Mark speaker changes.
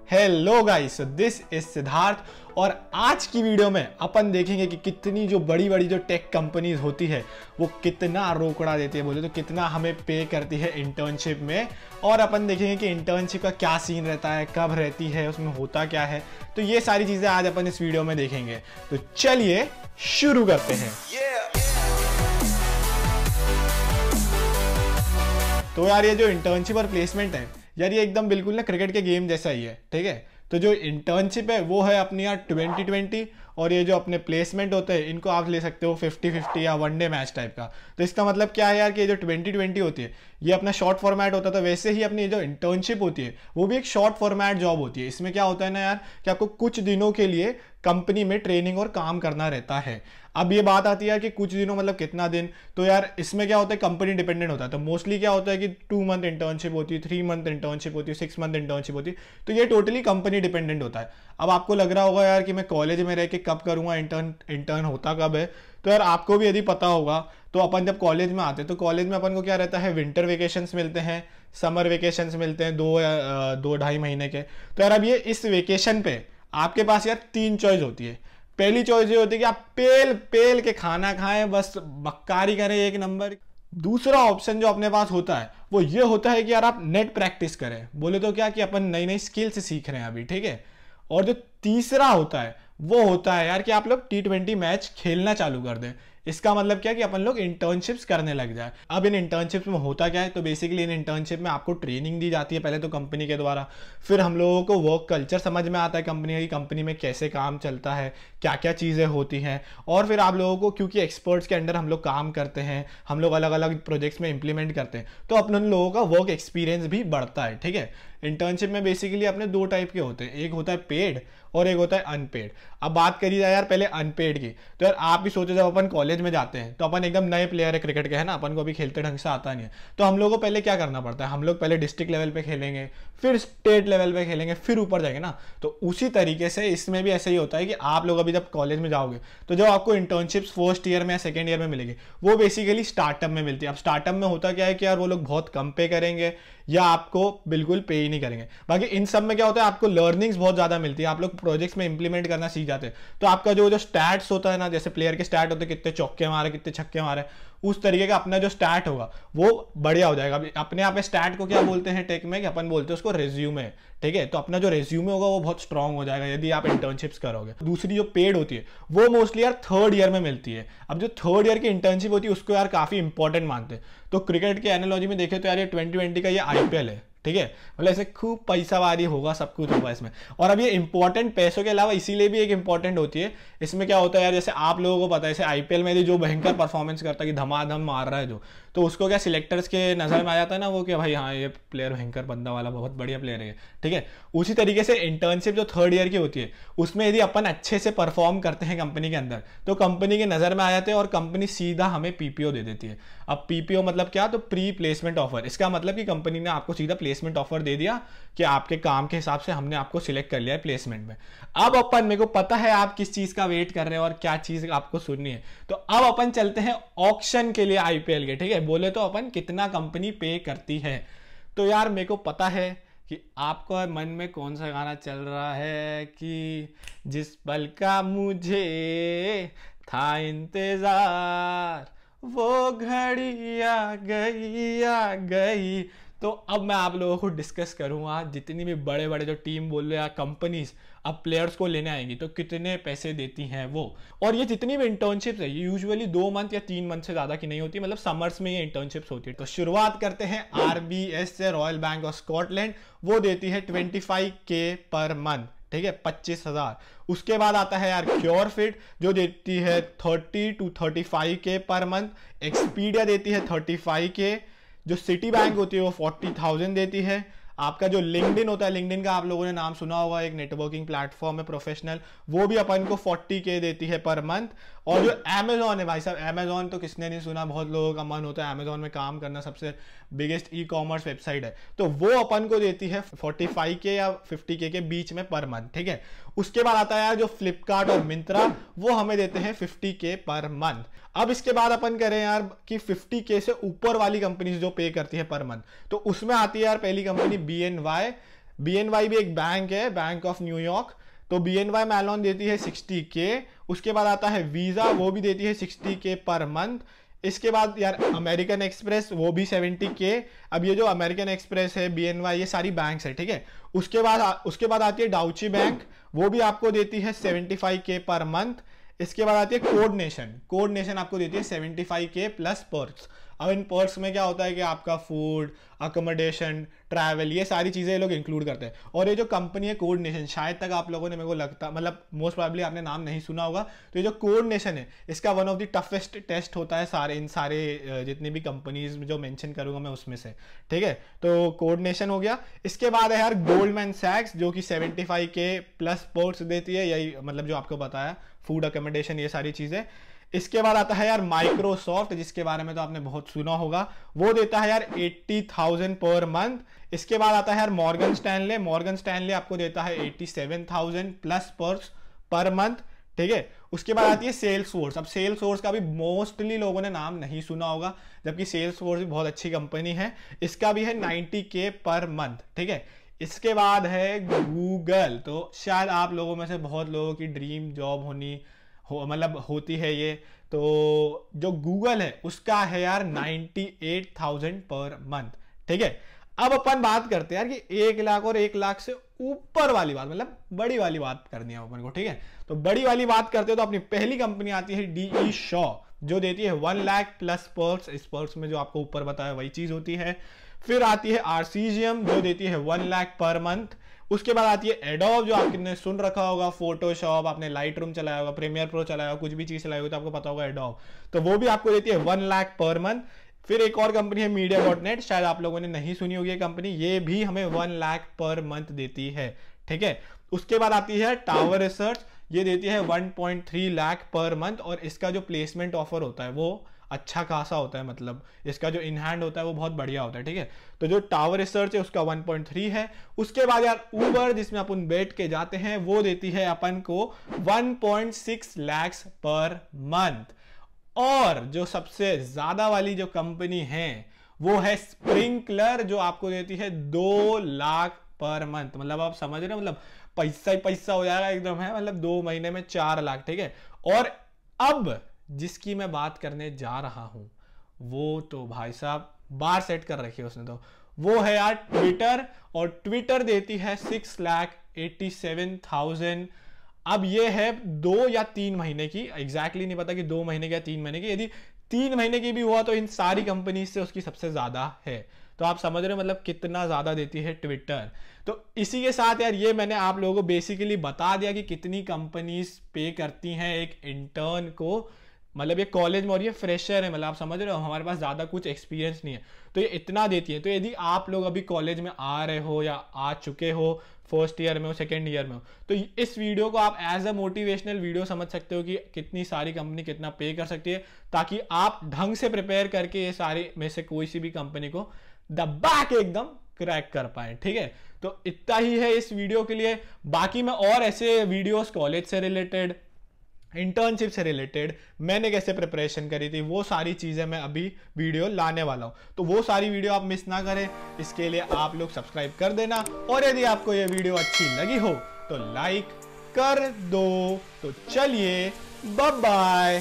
Speaker 1: Hello guys, this is Siddharth और आज की वीडियो में अपन देखेंगे कि कितनी जो बड़ी बड़ी जो टेक कंपनीज होती है वो कितना रोकड़ा देती है, बोले तो कितना हमें पे करती है इंटर्नशिप में। और अपन देखेंगे कि इंटर्नशिप का क्या सीन रहता है, कब रहती है, उसमें होता क्या है। तो ये सारी चीजें आज अपन इस वीडियो में देखेंगे। तो चलिए शुरू करते हैं। तो यार ये जो इंटर्नशिप और प्लेसमेंट है यार, ये एकदम बिल्कुल ना क्रिकेट के गेम जैसा ही है, ठीक है। तो जो इंटर्नशिप है वो है अपनी यार 2020 और ये जो अपने प्लेसमेंट होते हैं इनको आप ले सकते हो 50-50 या वनडे मैच टाइप का। तो इसका मतलब क्या है यार कि ये जो 2020 होती है ये अपना शॉर्ट फॉर्मेट होता था, वैसे ही अपनी जो इंटर्नशिप होती है वो भी एक शॉर्ट फॉर्मेट जॉब होती है। इसमें क्या होता है ना यार कि आपको कुछ दिनों के लिए कंपनी में ट्रेनिंग और काम करना रहता है। अब ये बात आती है कि कुछ दिनों मतलब कितना दिन, तो यार इसमें क्या होता है कंपनी डिपेंडेंट होता है। तो मोस्टली क्या होता है कि 2 मंथ इंटर्नशिप होती है, 3 मंथ इंटर्नशिप होती है, 6 मंथ इंटर्नशिप होती है। तो ये टोटली कंपनी डिपेंडेंट होता है। अब आपको लग रहा होगा यार कि मैं कॉलेज में रह के कब करूँगा, इंटर्न होता कब है। तो यार आपको भी यदि पता होगा तो अपन जब कॉलेज में आते हैं तो कॉलेज में अपन को क्या रहता है, विंटर वेकेशंस मिलते हैं, समर वेकेशंस मिलते हैं 2 या 2-2.5 महीने के। तो यार अब ये इस वेकेशन पे आपके पास यार 3 चॉइस होती है। पहली चॉइस ये होती है कि आप पेल पेल के खाना खाएं, बस बक्कारी करें 1 नंबर। दूसरा ऑप्शन जो अपने पास होता है वो ये होता है कि यार आप नेट प्रैक्टिस करें, बोले तो क्या कि अपन नई नई स्किल्स सीख रहे हैं अभी, ठीक है। और जो तीसरा होता है वो होता है यार कि आप लोग T20 मैच खेलना चालू कर दें। इसका मतलब क्या कि अपन लोग इंटर्नशिप्स करने लग जाए। अब इन इंटर्नशिप्स में होता क्या है, तो बेसिकली इन इंटर्नशिप में आपको ट्रेनिंग दी जाती है पहले तो कंपनी के द्वारा, फिर हम लोगों को वर्क कल्चर समझ में आता है कंपनी में कैसे काम चलता है, क्या क्या चीज़ें होती हैं। और फिर आप लोगों को, क्योंकि एक्सपर्ट्स के अंडर हम लोग काम करते हैं, हम लोग अलग अलग प्रोजेक्ट्स में इंप्लीमेंट करते हैं, तो अपने लोगों का वर्क एक्सपीरियंस भी बढ़ता है, ठीक है। इंटर्नशिप में बेसिकली अपने 2 टाइप के होते हैं, एक होता है पेड और एक होता है अनपेड। अब बात करी जाए यार पहले अनपेड की, तो यार आप ही सोचो जब अपन कॉलेज में जाते हैं तो अपन एकदम नए प्लेयर है क्रिकेट के, है ना, अपन को अभी खेलते ढंग से आता नहीं है। तो हम लोग को पहले क्या करना पड़ता है, हम लोग पहले डिस्ट्रिक्ट लेवल पे खेलेंगे, फिर स्टेट लेवल पे खेलेंगे, फिर ऊपर जाएंगे ना। तो उसी तरीके से इसमें भी ऐसा ही होता है कि आप लोग अभी जब कॉलेज में जाओगे तो जब आपको इंटर्नशिप्स फर्स्ट ईयर में या सेकेंड ईयर में मिलेगी वो बेसिकली स्टार्टअप में मिलती है। अब स्टार्टअप में होता क्या है कि यार वो लोग बहुत कम पे करेंगे या आपको बिल्कुल पे ही नहीं करेंगे। बाकी इन सब में क्या होता है, आपको लर्निंग्स बहुत ज्यादा मिलती है, आप लोग प्रोजेक्ट्स में इंप्लीमेंट करना सीख जाते हैं। तो आपका जो स्टैट्स होता है ना, जैसे प्लेयर के स्टैट होते हैं, कितने चौके मारे, कितने छक्के मारे, उस तरीके का अपना जो स्टैट होगा वो बढ़िया हो जाएगा। अपने आप स्टैट को क्या बोलते हैं टेक में, कि अपन बोलते हैं उसको रेज्यूमे, ठीक है। तो अपना जो रेज्यूमे होगा वो बहुत स्ट्रांग हो जाएगा यदि आप इंटर्नशिप्स करोगे। दूसरी जो पेड होती है वो मोस्टली यार 3rd ईयर में मिलती है। अब जो 3rd ईयर की इंटर्नशिप होती है उसको यार काफी इंपॉर्टेंट मानते हैं। तो क्रिकेट के एनालॉजी में देखे तो यार ये 2020 का ये IPL है, ठीक है। मतलब ऐसे खूब पैसा वारी होगा, सब कुछ होगा इसमें। और अब ये इंपॉर्टेंट पैसों के अलावा इसीलिए भी एक इंपॉर्टेंट होती है। इसमें क्या होता है यार, जैसे आप लोगों को पता है, जैसे IPL में जो भयंकर परफॉर्मेंस करता है कि धमाधम मार रहा है जो, तो उसको क्या सिलेक्टर्स के नजर में आ जाता है ना वो, कि भाई हाँ ये प्लेयर भयंकर बंदा वाला बहुत बढ़िया प्लेयर है, ठीक है। उसी तरीके से इंटर्नशिप जो 3rd ईयर की होती है उसमें यदि अपन अच्छे से परफॉर्म करते हैं कंपनी के अंदर तो कंपनी के नजर में आ जाते हैं और कंपनी सीधा हमें PPO दे देती है। अब PPO मतलब क्या, तो प्री प्लेसमेंट ऑफर। इसका मतलब कि कंपनी ने आपको सीधा प्लेसमेंट ऑफर दे दिया कि आपके काम के हिसाब से हमने आपको सिलेक्ट कर लिया है प्लेसमेंट में। अब अपन, मेरे को पता है आप किस चीज का वेट कर रहे हैं और क्या चीज आपको सुननी है, तो अब अपन चलते हैं ऑक्शन के लिए IPL के, ठीक है। बोले तो अपन कितना कंपनी पे करती है। तो यार मेरे को पता है कि आपको मन में कौन सा गाना चल रहा है, कि जिस पल का मुझे था इंतजार वो घड़ी आ गई। तो अब मैं आप लोगों को डिस्कस करूंगा जितनी भी बड़े बड़े जो टीम बोल रहे हैं कंपनीज अब प्लेयर्स को लेने आएंगी तो कितने पैसे देती हैं वो। और ये जितनी भी इंटर्नशिप्स है ये यूजुअली 2 मंथ या 3 मंथ से ज्यादा की नहीं होती, मतलब समर्स में ये इंटर्नशिप्स होती है। तो शुरुआत करते हैं RBS से, रॉयल बैंक ऑफ स्कॉटलैंड। वो देती है 25K पर मंथ, ठीक है, 25,000। उसके बाद आता है यार क्योरफिट जो देती है 30 to 35K per month. Expedia देती है 35K। जो सिटी बैंक होती है वो 40,000 देती है। आपका जो लिंक्डइन होता है, लिंक्डइन का आप लोगों ने नाम सुना होगा, एक नेटवर्किंग प्लेटफॉर्म है प्रोफेशनल, वो भी अपन को 40K देती है पर मंथ। और जो अमेजॉन है भाई साहब, अमेजॉन तो किसने नहीं सुना, बहुत लोगों का मन होता है अमेजॉन में काम करना, सबसे बिगेस्ट ई-कॉमर्स वेबसाइट है, तो वो अपन को देती है 45K या 50K के बीच में पर मंथ, ठीक है। उसके बाद आता है यार जो फ्लिपकार्ट और मिंत्रा, वो हमें देते हैं 50K पर मंथ। अब इसके बाद अपन करें यार कि 50K से ऊपर वाली कंपनीज जो पे करती है पर मंथ, तो उसमें आती है यार पहली कंपनी BNY BNY भी एक बैंक है, बैंक ऑफ न्यूयॉर्क, तो BNY मेलॉन देती है 60K। उसके बाद आता है वीजा, वो भी देती है 60K पर मंथ। इसके बाद यार अमेरिकन एक्सप्रेस, वो भी 70K। अब ये जो अमेरिकन एक्सप्रेस है, BNY, ये सारी बैंक्स है, ठीक है। उसके बाद आती है डाउची बैंक, वो भी आपको देती है 75K पर मंथ। इसके बाद आती है कोड नेशन आपको देती है 75K प्लस पर्क्स। अब इन पर्क्स में क्या होता है कि आपका फूड, अकोमोडेशन, ट्रैवल, ये सारी चीज़ें ये लोग इंक्लूड करते हैं। और ये जो कंपनी है कोड नेशन, शायद तक आप लोगों ने, मेरे को लगता, मतलब मोस्ट प्रोबेबली आपने नाम नहीं सुना होगा। तो ये जो कोड नेशन है, इसका one of the toughest test होता है इन सारे जितनी भी कंपनीज जो मेंशन करूंगा मैं उसमें से, ठीक है। तो कोड नेशन हो गया। इसके बाद है यार गोल्डमैन सैक्स, जो कि 75K प्लस पर्क्स देती है, यही मतलब जो आपको बताया, फूड, अकोमोडेशन, ये सारी चीज़ें। इसके बाद आता है यार माइक्रोसॉफ्ट, जिसके बारे में तो आपने बहुत सुना होगा, वो देता है यार 80,000 पर मंथ। इसके बाद आता है यार मॉर्गन स्टैनले आपको देता है 87,000 प्लस पर्क्स पर मंथ, ठीक है। उसके बाद आती है सेल्सफोर्स। अब सेल्सफोर्स का भी मोस्टली लोगों ने नाम नहीं सुना होगा, जबकि सेल्सफोर्स भी बहुत अच्छी कंपनी है। इसका भी है 90K पर मंथ, ठीक है। इसके बाद है गूगल, तो शायद आप लोगों में से बहुत लोगों की ड्रीम जॉब मतलब होती है ये। तो जो गूगल है उसका है यार 98,000 पर मंथ, ठीक है। अब अपन बात करते हैं यार कि 1 लाख और 1 लाख से ऊपर वाली बात, मतलब बड़ी वाली बात करनी है अपन को, ठीक है। तो बड़ी वाली बात करते हो तो अपनी पहली कंपनी आती है DE शॉ, जो देती है 1 लाख प्लस पर्क्स। इस पर्क्स में जो आपको ऊपर बताया वही चीज होती है। फिर आती है आर्सीजियम, जो देती है 1 लाख पर मंथ। उसके बाद आती है एडोब, जो आपने सुन रखा होगा, फोटोशॉप, आपने लाइट रूम चलाया होगा, प्रीमियर प्रो चलाया होगा, कुछ भी चीज चलाई होगी तो आपको पता होगा एडोब, तो वो भी आपको देती है 1 लाख पर मंथ। फिर एक और कंपनी है मीडिया.नेट, शायद आप लोगों ने नहीं सुनी होगी ये कंपनी, ये भी हमें 1 लाख पर मंथ देती है, ठीक है। उसके बाद आती है टावर रिसर्च, ये देती है 1.3 लाख पर मंथ, और इसका जो प्लेसमेंट ऑफर होता है वो अच्छा खासा होता है, मतलब इसका जो इन हैंड होता है वो बहुत बढ़िया होता है, ठीक है। तो जो टावर रिसर्च है उसका 1.3 है। उसके बाद यार उबर, जिसमें अपन बैठ के जाते हैं, वो देती है अपन को 1.6 लाख पर मंथ। और जो सबसे ज्यादा वाली जो कंपनी है वो है स्प्रिंकलर, जो आपको देती है 2 लाख पर मंथ। मतलब आप समझ रहे हो, मतलब पैसा ही पैसा हो जाएगा एकदम, है मतलब 2 महीने में 4 लाख, ठीक है। और अब जिसकी मैं बात करने जा रहा हूं वो तो भाई साहब बार सेट कर रखी है उसने, तो वो है यार ट्विटर, और ट्विटर देती है 6,87,000। अब ये है 2 या 3 महीने की, एग्जैक्टली नहीं पता कि 2 महीने की या 3 महीने की। यदि 3 महीने की भी हुआ तो इन सारी कंपनी से उसकी सबसे ज्यादा है। तो आप समझ रहे हो मतलब कितना ज्यादा देती है ट्विटर। तो इसी के साथ यार ये मैंने आप लोगों को बेसिकली बता दिया कि कितनी कंपनीज पे करती हैं एक इंटर्न को। मतलब ये कॉलेज में, और ये फ्रेशर है, मतलब आप समझ रहे हो, हमारे पास ज्यादा कुछ एक्सपीरियंस नहीं है, तो ये इतना देती है। तो यदि आप लोग अभी कॉलेज में आ रहे हो या आ चुके हो, फर्स्ट ईयर में हो, सेकेंड ईयर में हो, तो इस वीडियो को आप एज अ मोटिवेशनल वीडियो समझ सकते हो कि कितनी सारी कंपनी कितना पे कर सकती है, ताकि आप ढंग से प्रिपेयर करके ये सारी में से कोई सी भी कंपनी को दबा के एकदम क्रैक कर पाए, ठीक है। तो इतना ही है इस वीडियो के लिए। बाकी मैं और ऐसे वीडियोस कॉलेज से रिलेटेड, इंटर्नशिप से रिलेटेड, मैंने कैसे प्रिपरेशन करी थी, वो सारी चीजें मैं अभी वीडियो लाने वाला हूं। तो वो सारी वीडियो आप मिस ना करें, इसके लिए आप लोग सब्सक्राइब कर देना। और यदि आपको ये वीडियो अच्छी लगी हो तो लाइक कर दो। तो चलिए, बाय बाय।